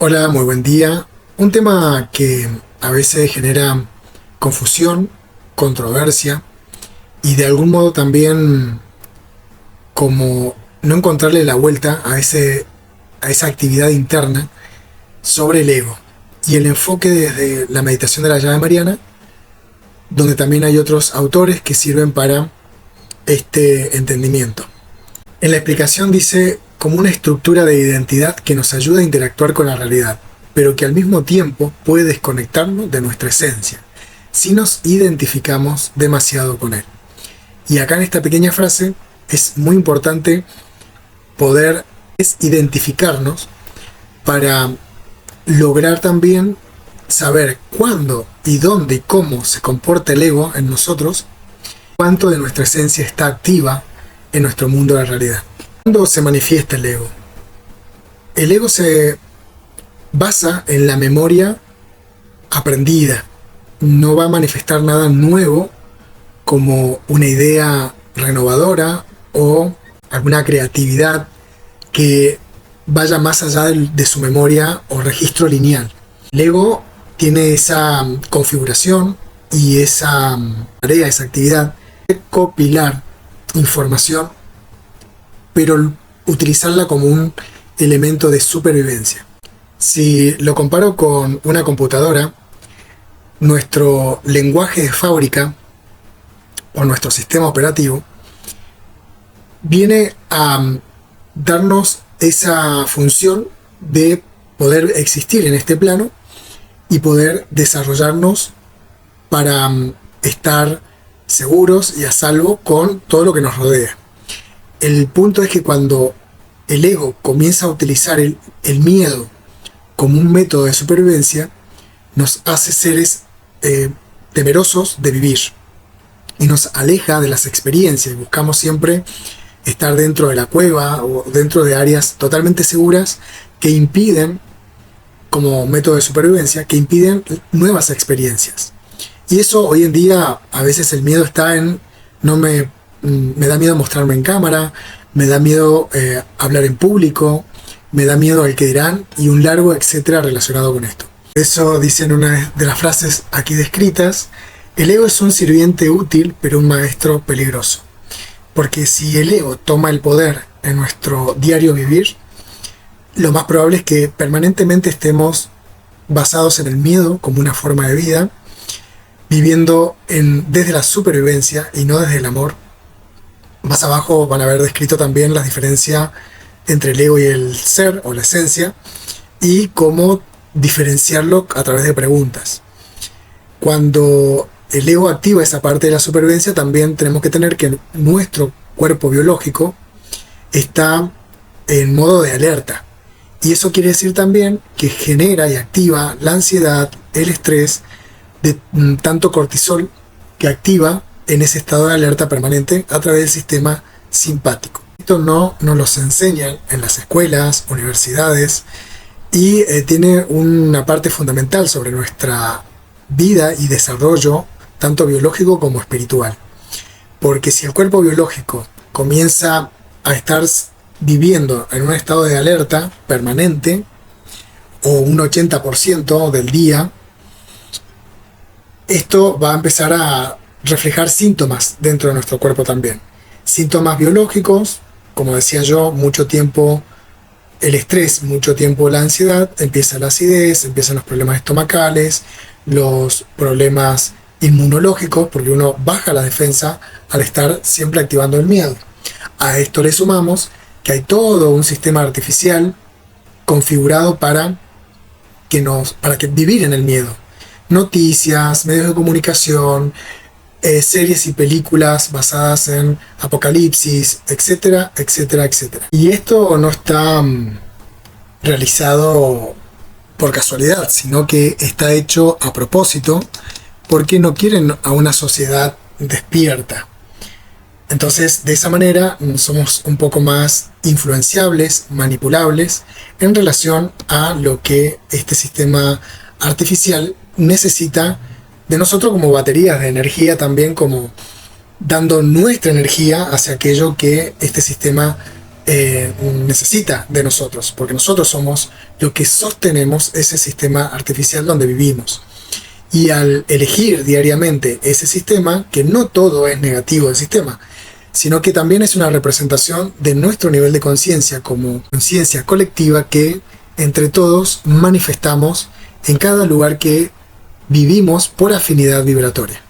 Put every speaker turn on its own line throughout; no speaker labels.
Hola, muy buen día. Un tema que a veces genera confusión, controversia y de algún modo también como no encontrarle la vuelta a esa actividad interna sobre el ego y el enfoque desde la meditación de la llave mariana, donde también hay otros autores que sirven para este entendimiento. En la explicación dice como una estructura de identidad que nos ayuda a interactuar con la realidad, pero que al mismo tiempo puede desconectarnos de nuestra esencia, si nos identificamos demasiado con él. Y acá en esta pequeña frase es muy importante poder identificarnos para lograr también saber cuándo y dónde y cómo se comporta el ego en nosotros, cuánto de nuestra esencia está activa en nuestro mundo de la realidad. ¿Cuándo se manifiesta el ego? El ego se basa en la memoria aprendida. No va a manifestar nada nuevo como una idea renovadora o alguna creatividad que vaya más allá de su memoria o registro lineal. El ego tiene esa configuración y esa tarea, esa actividad de recopilar información, pero utilizarla como un elemento de supervivencia. Si lo comparo con una computadora, nuestro lenguaje de fábrica o nuestro sistema operativo viene a darnos esa función de poder existir en este plano y poder desarrollarnos para estar seguros y a salvo con todo lo que nos rodea. El punto es que cuando el ego comienza a utilizar el miedo como un método de supervivencia, nos hace seres temerosos de vivir y nos aleja de las experiencias. Buscamos siempre estar dentro de la cueva o dentro de áreas totalmente seguras que impiden, como método de supervivencia, que impiden nuevas experiencias. Y eso hoy en día, a veces el miedo está en me da miedo mostrarme en cámara, me da miedo hablar en público, me da miedo al que dirán y un largo etcétera relacionado con esto. Por eso dicen una de las frases aquí descritas: el ego es un sirviente útil pero un maestro peligroso. Porque si el ego toma el poder en nuestro diario vivir, lo más probable es que permanentemente estemos basados en el miedo como una forma de vida, viviendo desde la supervivencia y no desde el amor. Más abajo van a haber descrito también la diferencia entre el ego y el ser o la esencia y cómo diferenciarlo a través de preguntas. Cuando el ego activa esa parte de la supervivencia, también tenemos que tener que nuestro cuerpo biológico está en modo de alerta. Y eso quiere decir también que genera y activa la ansiedad, el estrés, de tanto cortisol que activa en ese estado de alerta permanente a través del sistema simpático. Esto no nos lo enseñan en las escuelas, universidades, y tiene una parte fundamental sobre nuestra vida y desarrollo, tanto biológico como espiritual. Porque si el cuerpo biológico comienza a estar viviendo en un estado de alerta permanente, o un 80% del día, esto va a empezar a reflejar síntomas dentro de nuestro cuerpo también. Síntomas biológicos, como decía yo, mucho tiempo el estrés, mucho tiempo la ansiedad, empieza la acidez, empiezan los problemas estomacales, los problemas inmunológicos, porque uno baja la defensa al estar siempre activando el miedo. A esto le sumamos que hay todo un sistema artificial configurado para que vivir en el miedo. Noticias, medios de comunicación, series y películas basadas en apocalipsis, etcétera, etcétera, etcétera. Y esto no está realizado por casualidad, sino que está hecho a propósito porque no quieren a una sociedad despierta. Entonces, de esa manera somos un poco más influenciables, manipulables en relación a lo que este sistema artificial necesita de nosotros como baterías de energía, también como dando nuestra energía hacia aquello que este sistema necesita de nosotros, porque nosotros somos lo que sostenemos ese sistema artificial donde vivimos. Y al elegir diariamente ese sistema, que no todo es negativo del sistema, sino que también es una representación de nuestro nivel de conciencia como conciencia colectiva que entre todos manifestamos en cada lugar que vivimos por afinidad vibratoria.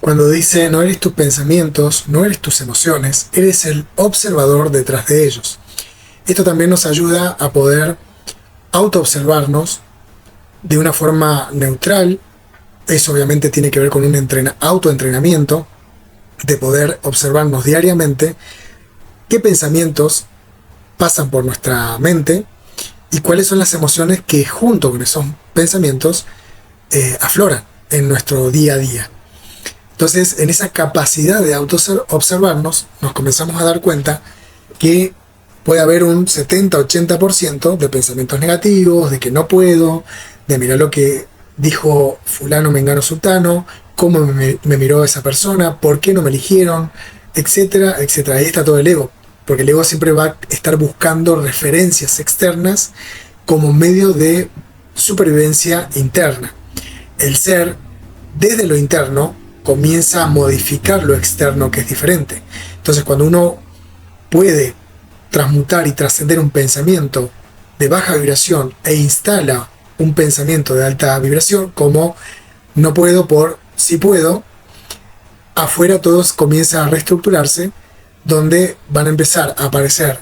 Cuando dice no eres tus pensamientos, no eres tus emociones, eres el observador detrás de ellos. Esto también nos ayuda a poder autoobservarnos de una forma neutral. Eso obviamente tiene que ver con un autoentrenamiento, de poder observarnos diariamente qué pensamientos pasan por nuestra mente y cuáles son las emociones que junto con esos pensamientos afloran en nuestro día a día. Entonces, en esa capacidad de auto-observarnos, nos comenzamos a dar cuenta que puede haber un 70-80% de pensamientos negativos, de que no puedo, de mirar lo que dijo fulano, mengano, sultano, cómo me miró esa persona, por qué no me eligieron, etcétera, etcétera. Ahí está todo el ego, porque el ego siempre va a estar buscando referencias externas como medio de supervivencia interna. El ser, desde lo interno, comienza a modificar lo externo, que es diferente. Entonces, cuando uno puede transmutar y trascender un pensamiento de baja vibración e instala un pensamiento de alta vibración, como no puedo por sí puedo, afuera todo comienza a reestructurarse, donde van a empezar a aparecer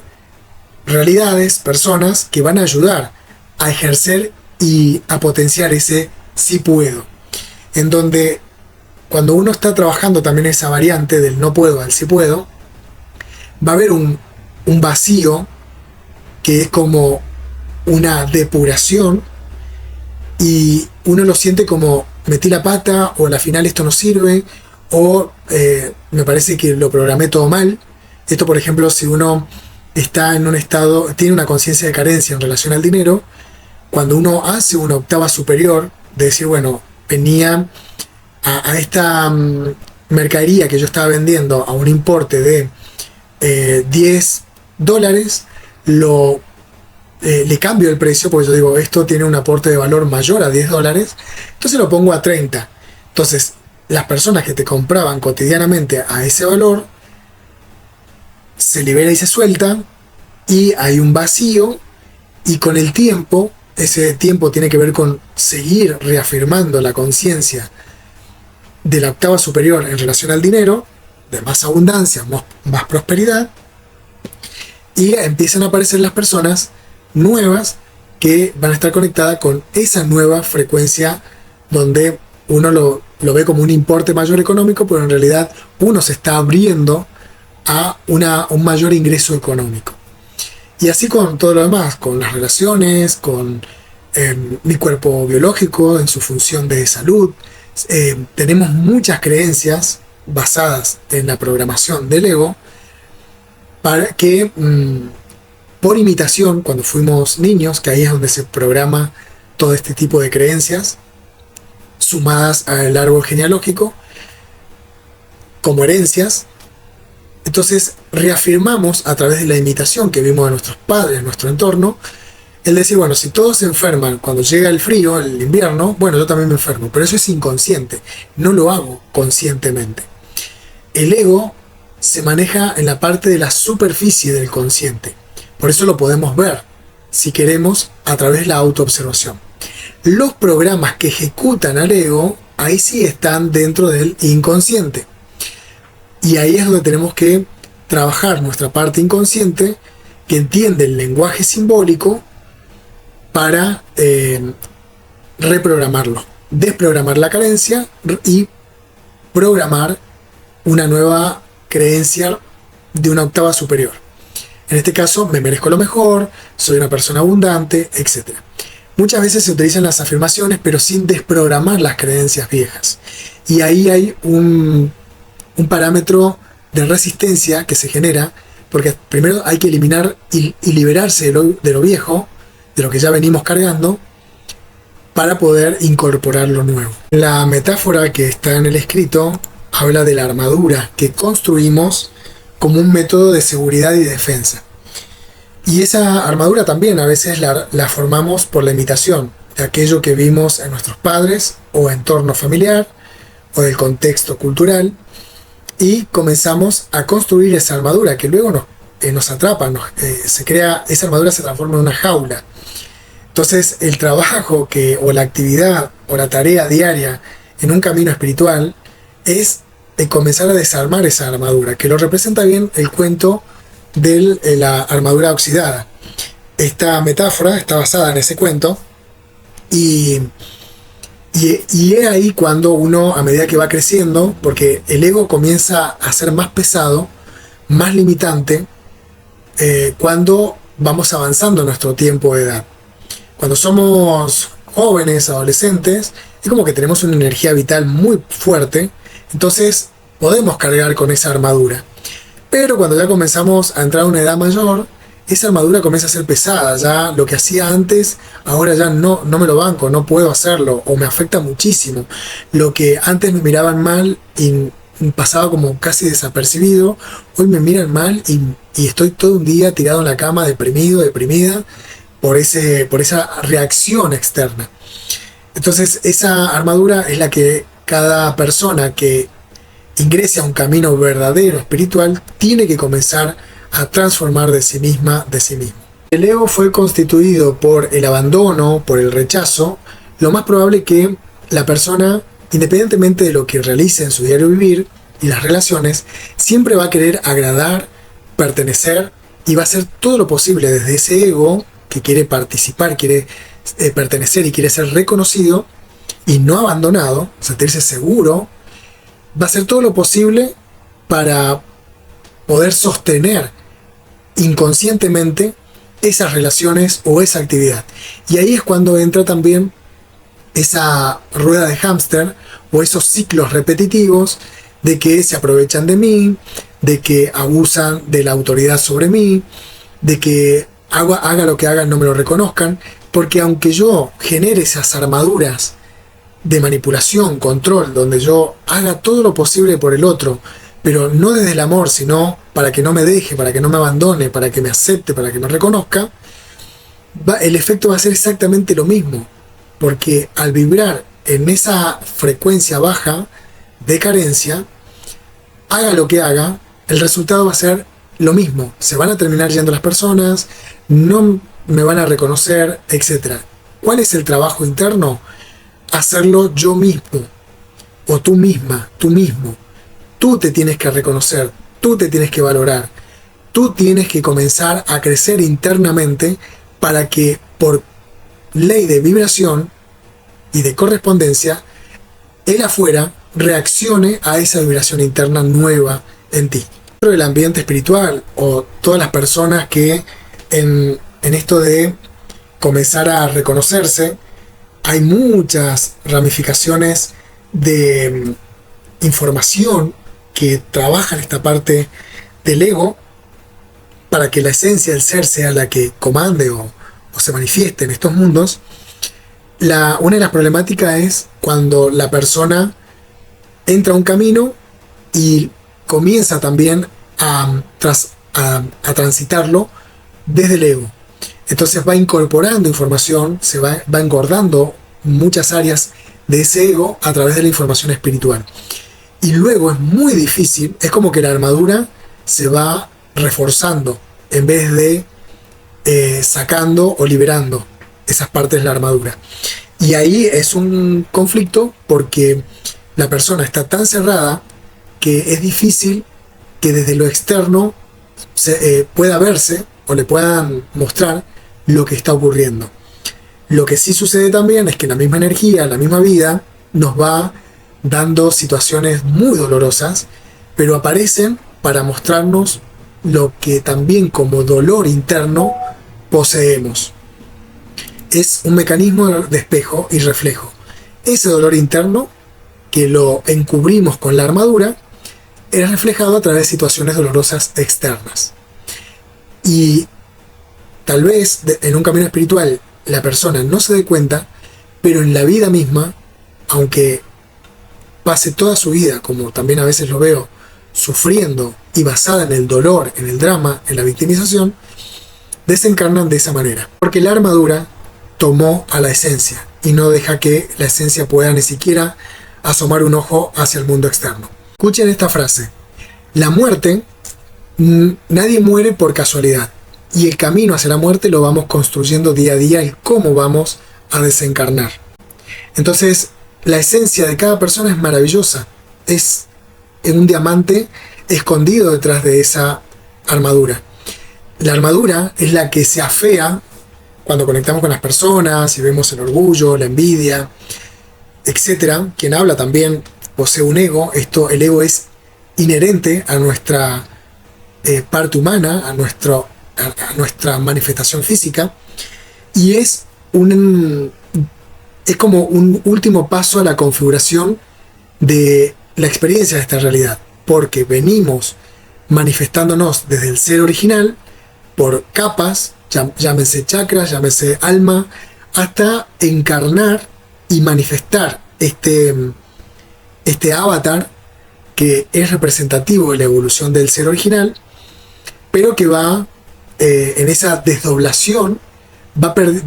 realidades, personas que van a ayudar a ejercer y a potenciar ese sí puedo, en donde cuando uno está trabajando también esa variante del no puedo al sí puedo, va a haber un vacío que es como una depuración y uno lo siente como metí la pata o al final esto no sirve o me parece que lo programé todo mal. Esto, por ejemplo, si uno está en un estado, tiene una conciencia de carencia en relación al dinero, cuando uno hace una octava superior, de decir, bueno, venía a esta mercadería que yo estaba vendiendo a un importe de $10, le cambio el precio, porque yo digo, esto tiene un aporte de valor mayor a $10, entonces lo pongo a 30. Entonces, las personas que te compraban cotidianamente a ese valor, se libera y se suelta, y hay un vacío, y con el tiempo, ese tiempo tiene que ver con seguir reafirmando la conciencia de la octava superior en relación al dinero, de más abundancia, más prosperidad, y empiezan a aparecer las personas nuevas que van a estar conectadas con esa nueva frecuencia donde uno lo ve como un importe mayor económico, pero en realidad uno se está abriendo a un mayor ingreso económico. Y así con todo lo demás, con las relaciones, con mi cuerpo biológico en su función de salud. Tenemos muchas creencias basadas en la programación del ego para que por imitación, cuando fuimos niños, que ahí es donde se programa todo este tipo de creencias sumadas al árbol genealógico como herencias. Entonces reafirmamos a través de la imitación que vimos de nuestros padres, en nuestro entorno, el decir, bueno, si todos se enferman cuando llega el frío, el invierno, bueno, yo también me enfermo, pero eso es inconsciente, no lo hago conscientemente. El ego se maneja en la parte de la superficie del consciente, por eso lo podemos ver, si queremos, a través de la autoobservación. Los programas que ejecutan al ego, ahí sí están dentro del inconsciente. Y ahí es donde tenemos que trabajar nuestra parte inconsciente, que entiende el lenguaje simbólico, para reprogramarlo, desprogramar la carencia y programar una nueva creencia de una octava superior. En este caso, me merezco lo mejor, soy una persona abundante, etc. Muchas veces se utilizan las afirmaciones, pero sin desprogramar las creencias viejas. Y ahí hay un parámetro de resistencia que se genera, porque primero hay que eliminar y liberarse de lo viejo, de lo que ya venimos cargando, para poder incorporar lo nuevo. La metáfora que está en el escrito habla de la armadura que construimos como un método de seguridad y defensa. Y esa armadura también a veces la formamos por la imitación de aquello que vimos en nuestros padres o entorno familiar o del contexto cultural, y comenzamos a construir esa armadura que luego nos atrapa, se crea, esa armadura se transforma en una jaula. Entonces el trabajo o la actividad o la tarea diaria en un camino espiritual es comenzar a desarmar esa armadura, que lo representa bien el cuento de la armadura oxidada. Esta metáfora está basada en ese cuento y es ahí cuando uno, a medida que va creciendo, porque el ego comienza a ser más pesado, más limitante, cuando vamos avanzando en nuestro tiempo de edad. Cuando somos jóvenes, adolescentes, es como que tenemos una energía vital muy fuerte, entonces podemos cargar con esa armadura. Pero cuando ya comenzamos a entrar a una edad mayor, esa armadura comienza a ser pesada. Ya lo que hacía antes, ahora ya no me lo banco, no puedo hacerlo, o me afecta muchísimo. Lo que antes me miraban mal y pasaba como casi desapercibido, hoy me miran mal y estoy todo un día tirado en la cama, deprimido, deprimida, por esa reacción externa. Entonces esa armadura es la que cada persona que ingrese a un camino verdadero espiritual tiene que comenzar a transformar de sí misma, de sí mismo. El ego fue constituido por el abandono, por el rechazo. Lo más probable que la persona, independientemente de lo que realice en su diario vivir y las relaciones, siempre va a querer agradar, pertenecer, y va a hacer todo lo posible desde ese ego que quiere participar, quiere pertenecer y quiere ser reconocido y no abandonado, sentirse seguro. Va a hacer todo lo posible para poder sostener inconscientemente esas relaciones o esa actividad. Y ahí es cuando entra también esa rueda de hámster o esos ciclos repetitivos de que se aprovechan de mí, de que abusan de la autoridad sobre mí, de que haga lo que haga no me lo reconozcan, porque aunque yo genere esas armaduras de manipulación, control, donde yo haga todo lo posible por el otro, pero no desde el amor, sino para que no me deje, para que no me abandone, para que me acepte, para que me reconozca, el efecto va a ser exactamente lo mismo, porque al vibrar en esa frecuencia baja de carencia, haga lo que haga, el resultado va a ser lo mismo. Se van a terminar yendo las personas, no me van a reconocer, etc. ¿Cuál es el trabajo interno? Hacerlo yo mismo, o tú misma, tú mismo. Tú te tienes que reconocer, tú te tienes que valorar, tú tienes que comenzar a crecer internamente para que por ley de vibración y de correspondencia, el afuera reaccione a esa vibración interna nueva en ti. Dentro del ambiente espiritual, o todas las personas que en esto de comenzar a reconocerse, hay muchas ramificaciones de información que trabajan esta parte del ego para que la esencia del ser sea la que comande o se manifieste en estos mundos. Una de las problemáticas es cuando la persona entra a un camino y comienza también a transitarlo desde el ego. Entonces va incorporando información, se va engordando muchas áreas de ese ego a través de la información espiritual. Y luego es muy difícil, es como que la armadura se va reforzando en vez de sacando o liberando esas partes de la armadura. Y ahí es un conflicto porque la persona está tan cerrada que es difícil que desde lo externo pueda verse o le puedan mostrar lo que está ocurriendo. Lo que sí sucede también es que la misma energía, la misma vida, nos va dando situaciones muy dolorosas, pero aparecen para mostrarnos lo que también como dolor interno poseemos. Es un mecanismo de espejo y reflejo. Ese dolor interno, que lo encubrimos con la armadura, es reflejado a través de situaciones dolorosas externas. Y tal vez en un camino espiritual la persona no se dé cuenta, pero en la vida misma, aunque pase toda su vida, como también a veces lo veo, sufriendo y basada en el dolor, en el drama, en la victimización, desencarnan de esa manera. Porque la armadura tomó a la esencia y no deja que la esencia pueda ni siquiera asomar un ojo hacia el mundo externo. Escuchen esta frase. La muerte, nadie muere por casualidad. Y el camino hacia la muerte lo vamos construyendo día a día y cómo vamos a desencarnar. Entonces, la esencia de cada persona es maravillosa. Es un diamante escondido detrás de esa armadura. La armadura es la que se afea cuando conectamos con las personas y vemos el orgullo, la envidia, etc. Quien habla también posee un ego. El ego es inherente a nuestra parte humana, a nuestra manifestación física, y es como un último paso a la configuración de la experiencia de esta realidad, porque venimos manifestándonos desde el ser original por capas, llámese chakras, llámese alma, hasta encarnar y manifestar este avatar que es representativo de la evolución del ser original, pero que va en esa desdoblación,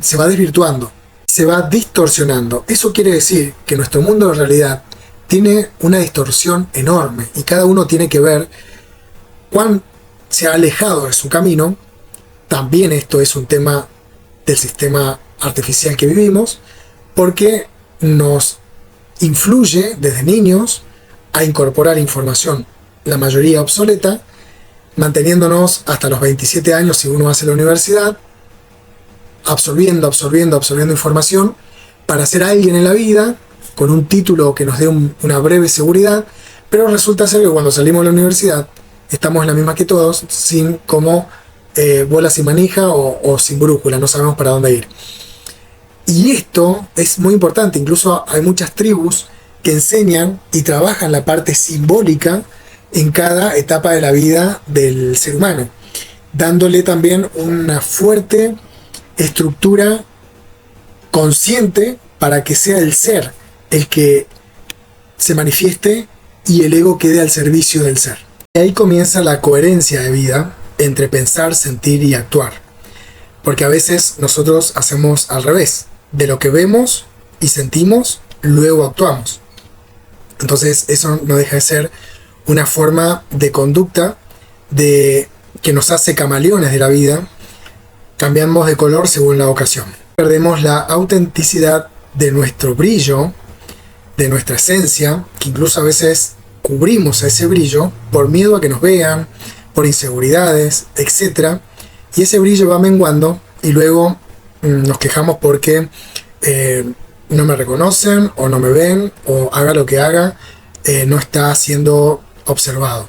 se va desvirtuando, se va distorsionando. Eso quiere decir que nuestro mundo de realidad tiene una distorsión enorme y cada uno tiene que ver cuán se ha alejado de su camino. También esto es un tema del sistema artificial que vivimos, porque nos influye desde niños a incorporar información, la mayoría obsoleta, manteniéndonos hasta los 27 años si uno hace la universidad, absorbiendo información para ser alguien en la vida, con un título que nos dé una breve seguridad, pero resulta ser que cuando salimos de la universidad estamos en la misma que todos, sin como bola sin manija o sin brújula, no sabemos para dónde ir. Y esto es muy importante, incluso hay muchas tribus que enseñan y trabajan la parte simbólica en cada etapa de la vida del ser humano, dándole también una fuerte estructura consciente para que sea el ser el que se manifieste y el ego quede al servicio del ser. Y ahí comienza la coherencia de vida entre pensar, sentir y actuar. Porque a veces nosotros hacemos al revés. De lo que vemos y sentimos, luego actuamos. Entonces eso no deja de ser una forma de conducta que nos hace camaleones de la vida. Cambiamos de color según la ocasión. Perdemos la autenticidad de nuestro brillo, de nuestra esencia, que incluso a veces cubrimos a ese brillo por miedo a que nos vean, por inseguridades, etc. Y ese brillo va menguando y luego nos quejamos porque no me reconocen o no me ven o haga lo que haga, no está siendo observado.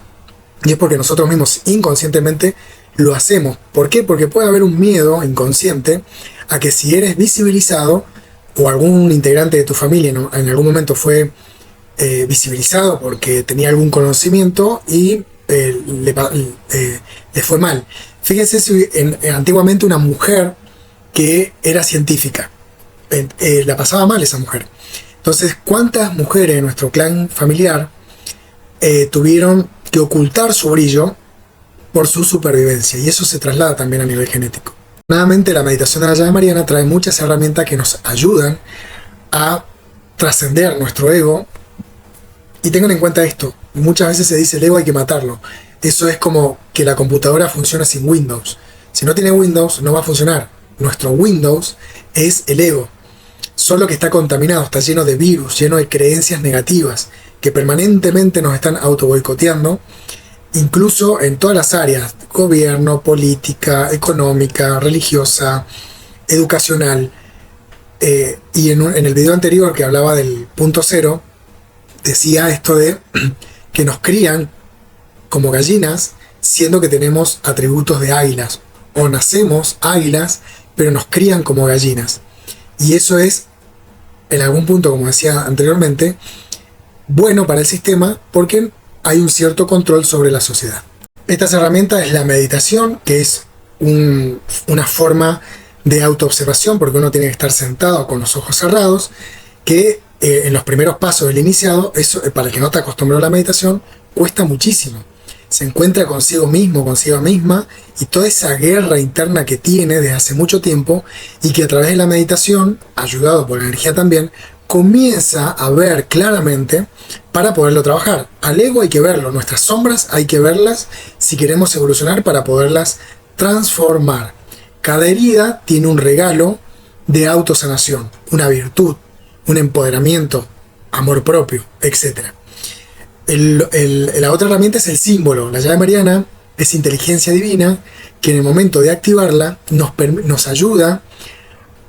Y es porque nosotros mismos inconscientemente lo hacemos. ¿Por qué? Porque puede haber un miedo inconsciente a que si eres visibilizado o algún integrante de tu familia en algún momento fue visibilizado porque tenía algún conocimiento y le fue mal. Fíjense si antiguamente una mujer que era científica, la pasaba mal esa mujer. Entonces, ¿cuántas mujeres de nuestro clan familiar tuvieron que ocultar su brillo por su supervivencia? Y eso se traslada también a nivel genético. Nuevamente, la meditación de la llave mariana trae muchas herramientas que nos ayudan a trascender nuestro ego. Y tengan en cuenta esto, muchas veces se dice el ego hay que matarlo. Eso es como que la computadora funciona sin Windows. Si no tiene Windows, no va a funcionar. Nuestro Windows es el ego, solo que está contaminado, está lleno de virus, lleno de creencias negativas que permanentemente nos están auto boicoteando, incluso en todas las áreas: gobierno, política, económica, religiosa, educacional. Y en el video anterior que hablaba del punto cero, decía esto de que nos crían como gallinas, siendo que tenemos atributos de águilas, o nacemos águilas, pero nos crían como gallinas. Y eso es, en algún punto, como decía anteriormente, bueno para el sistema porque hay un cierto control sobre la sociedad. Estas herramientas es la meditación, que es una forma de autoobservación, porque uno tiene que estar sentado con los ojos cerrados, que en los primeros pasos del iniciado, eso, para el que no está acostumbrado a la meditación, cuesta muchísimo. se encuentra consigo mismo, consigo misma, y toda esa guerra interna que tiene desde hace mucho tiempo, y que a través de la meditación, ayudado por la energía también, comienza a ver claramente para poderlo trabajar. Al ego hay que verlo, nuestras sombras hay que verlas si queremos evolucionar para poderlas transformar. Cada herida tiene un regalo de autosanación, una virtud, un empoderamiento, amor propio, etc. La otra herramienta es el símbolo. La llave mariana es inteligencia divina que en el momento de activarla nos ayuda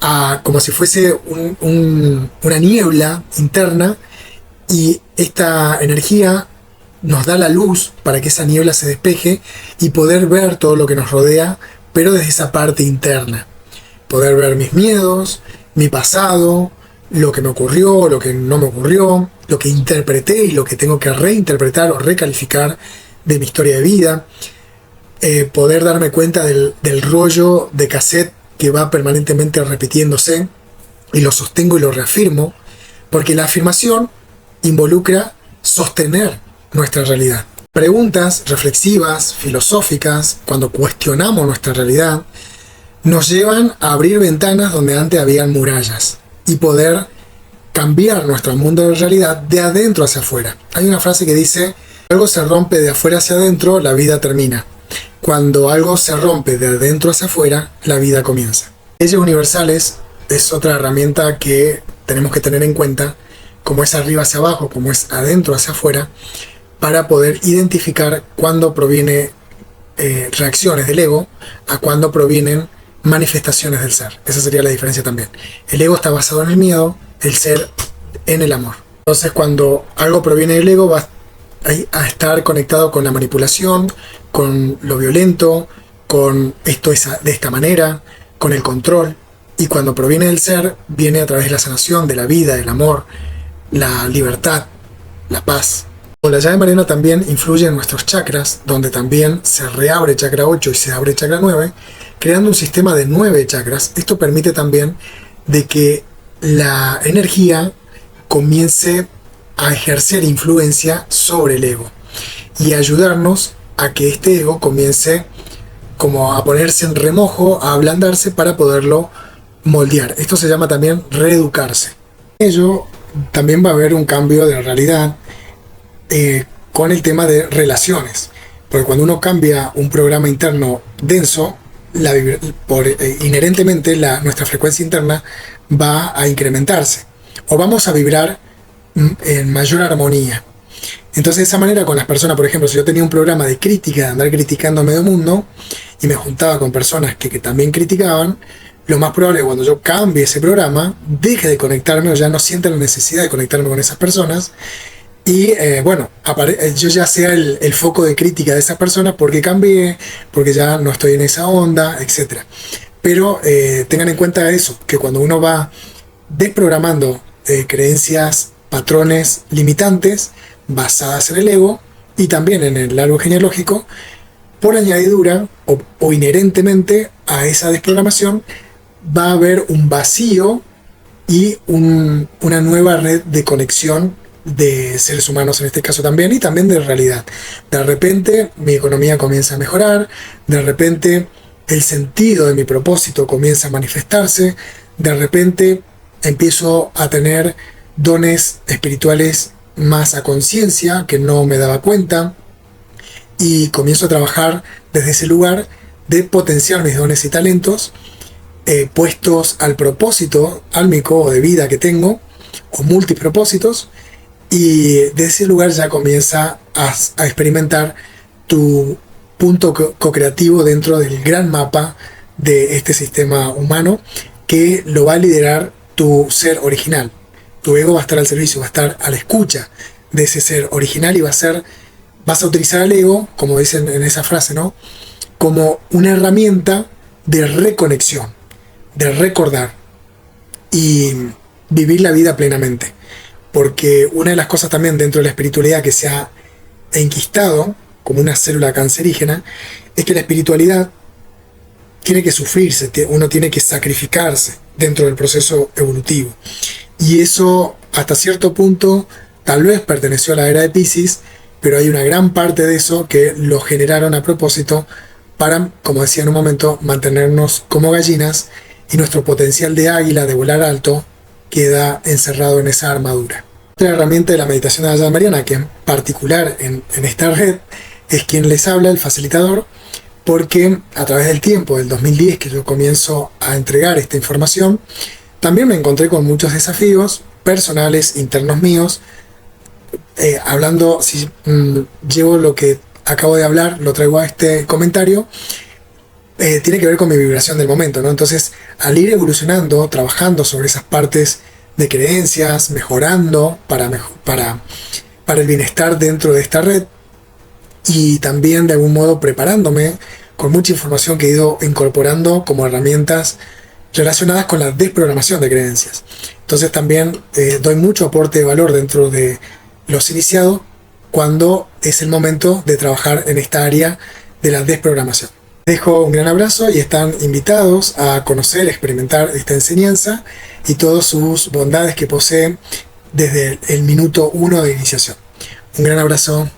a, como si fuese una niebla interna, y esta energía nos da la luz para que esa niebla se despeje y poder ver todo lo que nos rodea, pero desde esa parte interna. Poder ver mis miedos, mi pasado, lo que me ocurrió, lo que no me ocurrió, lo que interpreté y lo que tengo que reinterpretar o recalificar de mi historia de vida. Poder darme cuenta del rollo de cassette que va permanentemente repitiéndose, y lo sostengo y lo reafirmo, porque la afirmación involucra sostener nuestra realidad. Preguntas reflexivas, filosóficas, cuando cuestionamos nuestra realidad, nos llevan a abrir ventanas donde antes habían murallas y poder cambiar nuestro mundo de realidad de adentro hacia afuera. Hay una frase que dice: algo se rompe de afuera hacia adentro, la vida termina. Cuando algo se rompe de adentro hacia afuera, la vida comienza. Leyes universales es otra herramienta que tenemos que tener en cuenta, como es arriba hacia abajo, como es adentro hacia afuera, para poder identificar cuándo proviene reacciones del ego a cuándo provienen manifestaciones del ser. Esa sería la diferencia también. El ego está basado en el miedo, el ser en el amor. Entonces, cuando algo proviene del ego, va a estar conectado con la manipulación, con lo violento, con esto es de esta manera, con el control. Y cuando proviene del ser, viene a través de la sanación, de la vida, del amor, la libertad, la paz. La llave mariana también influye en nuestros chakras, donde también se reabre chakra 8 y se abre chakra 9, creando un sistema de 9 chakras. Esto permite también de que la energía comience a ejercer influencia sobre el ego y ayudarnos a que este ego comience como a ponerse en remojo, a ablandarse para poderlo moldear. Esto se llama también reeducarse. Ello también va a haber un cambio de realidad con el tema de relaciones, porque cuando uno cambia un programa interno denso, inherentemente nuestra frecuencia interna va a incrementarse o vamos a vibrar en mayor armonía. Entonces, de esa manera, con las personas, por ejemplo, si yo tenía un programa de crítica, de andar criticando a medio mundo, y me juntaba con personas que también criticaban, lo más probable es que cuando yo cambie ese programa, deje de conectarme o ya no sienta la necesidad de conectarme con esas personas. Y yo ya sea el foco de crítica de esas personas porque cambié, porque ya no estoy en esa onda, etc. Pero tengan en cuenta eso, que cuando uno va desprogramando creencias, patrones limitantes basadas en el ego y también en el árbol genealógico, por añadidura o inherentemente a esa desprogramación va a haber un vacío y una nueva red de conexión de seres humanos en este caso también, y también de realidad. De repente mi economía comienza a mejorar, de repente el sentido de mi propósito comienza a manifestarse, de repente empiezo a tener dones espirituales más a conciencia que no me daba cuenta, y comienzo a trabajar desde ese lugar de potenciar mis dones y talentos puestos al propósito álmico o de vida que tengo, o multipropósitos, y de ese lugar ya comienza a experimentar tu punto co-creativo dentro del gran mapa de este sistema humano, que lo va a liderar tu ser original. Tu ego va a estar al servicio, va a estar a la escucha de ese ser original y vas a utilizar al ego, como dicen en esa frase, ¿no?, como una herramienta de reconexión, de recordar y vivir la vida plenamente. Porque una de las cosas también dentro de la espiritualidad que se ha enquistado como una célula cancerígena es que la espiritualidad tiene que sufrirse, uno tiene que sacrificarse dentro del proceso evolutivo. Y eso hasta cierto punto tal vez perteneció a la era de Piscis, pero hay una gran parte de eso que lo generaron a propósito para, como decía en un momento, mantenernos como gallinas, y nuestro potencial de águila, de volar alto, queda encerrado en esa armadura. Otra herramienta de la meditación de la llama mariana, que en particular en esta red, es quien les habla, el facilitador, porque a través del tiempo, del 2010, que yo comienzo a entregar esta información, también me encontré con muchos desafíos personales, internos míos, hablando, si llevo lo que acabo de hablar, lo traigo a este comentario, tiene que ver con mi vibración del momento, ¿no? Entonces, al ir evolucionando, trabajando sobre esas partes de creencias, mejorando para el bienestar dentro de esta red, y también de algún modo preparándome con mucha información que he ido incorporando como herramientas relacionadas con la desprogramación de creencias. Entonces también doy mucho aporte de valor dentro de los iniciados cuando es el momento de trabajar en esta área de la desprogramación. Dejo un gran abrazo y están invitados a conocer, experimentar esta enseñanza y todas sus bondades que posee desde el minuto 1 de iniciación. Un gran abrazo.